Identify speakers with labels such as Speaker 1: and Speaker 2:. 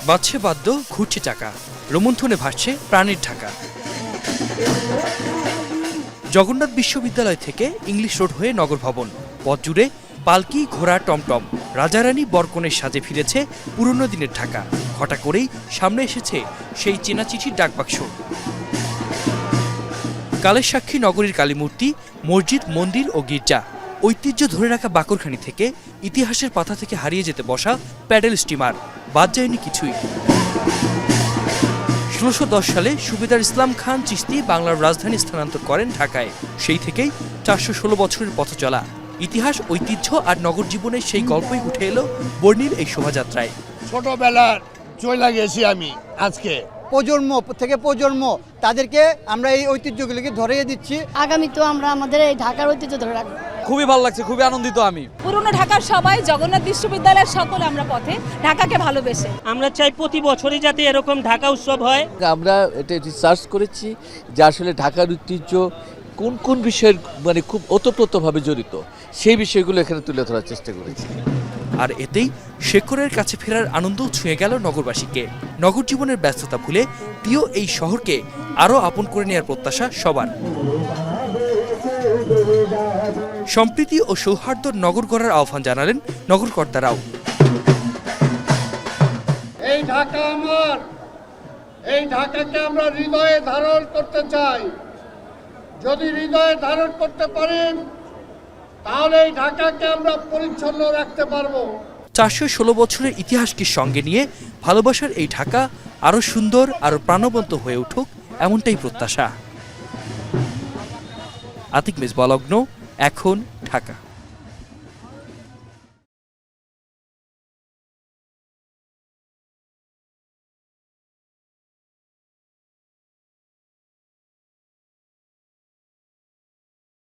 Speaker 1: বাজছে বাদ্য, ঘুরছে চাকা, রোমন্থনে ভাসছে প্রাণের ঢাকা। জগন্নাথ বিশ্ববিদ্যালয় থেকে ইংলিশ রোড হয়ে নগর ভবন, পথ জুড়ে পালকি, ঘোড়া, টমটম, রাজারানী বরকনের সাজে ফিরেছে পুরনো দিনের ঢাকা। হঠাৎ করেই সামনে এসেছে সেই চেনা চিঠির ডাকবাক্স। কালের সাক্ষী নগরীর কালীমূর্তি, মসজিদ, মন্দির ও গির্জা, ঐতিহ্য ধরে রাখা বাকরখানি থেকে ইতিহাসের পাতা থেকে হারিয়ে যেতে বসা প্যাডেল স্টিমার, বাদ যায়নি কিছুই। ১৬১০ সালে সুবেদার ইসলাম খান চিশতি বাংলার রাজধানী স্থানান্তর করেন ঢাকায়। সেই থেকেই ৪১৬ বছরের পথ চলা ইতিহাস, ঐতিহ্য আর নগর জীবনের সেই গল্পই উঠে এলো বর্ণিল এই শোভাযাত্রায়।
Speaker 2: ছোটবেলার চলে গেছি আমি, আজকে
Speaker 3: প্রজন্ম থেকে প্রজন্ম তাদেরকে আমরা এই ঐতিহ্যগুলিকে ধরিয়ে দিচ্ছি।
Speaker 4: আগামী তো আমরা আমাদের এই ঢাকার ঐতিহ্য ধরে রাখবো।
Speaker 5: খুবই ভালো লাগছে, খুবই আনন্দিত আমি।
Speaker 6: পুরনো ঢাকার সবাই, জগন্নাথ বিশ্ববিদ্যালয়ের সকলে আমরা পথে ঢাকাকে ভালোবেসে
Speaker 7: আমরা চাই প্রতি বছরই যাতে এরকম ঢাকা উৎসব হয়।
Speaker 8: আমরা এটা রিসার্চ করেছি যে আসলে ঢাকার ঐতিহ্য কোন কোন বিষয়ের মানে খুব ওতপ্রোতভাবে জড়িত, সেই বিষয়গুলো এখানে তুলে ধরার চেষ্টা করেছি।
Speaker 1: আর এতেই শেকরের কাছে ফেরার আনন্দ ছুঁয়ে গেল নগরবাসীকে। নগর জীবনের ব্যস্ততা ভুলে প্রিয় এই শহরকে আরও আপন করে নেওয়ার প্রত্যাশা সবার। সম্প্রীতি ও সৌহার্দ্য নগর গড়ার আহ্বান জানালেন নগরকর্তারাও।
Speaker 2: এই ঢাকা আমার, এই ঢাকাকে আমরা হৃদয়ে ধারণ করতে চাই। যদি হৃদয়ে ধারণ করতে পারেন তাহলে এই ঢাকাকে আমরা পরিচ্ছন্ন রাখতে পারবো।
Speaker 1: ৪১৬ বছরের ইতিহাসকে সঙ্গে নিয়ে ভালোবাসার এই ঢাকা আরও সুন্দর, আরও প্রাণবন্ত হয়ে উঠুক, এমনটাই প্রত্যাশা। আতিক মেজবাহ, এখন ঢাকা।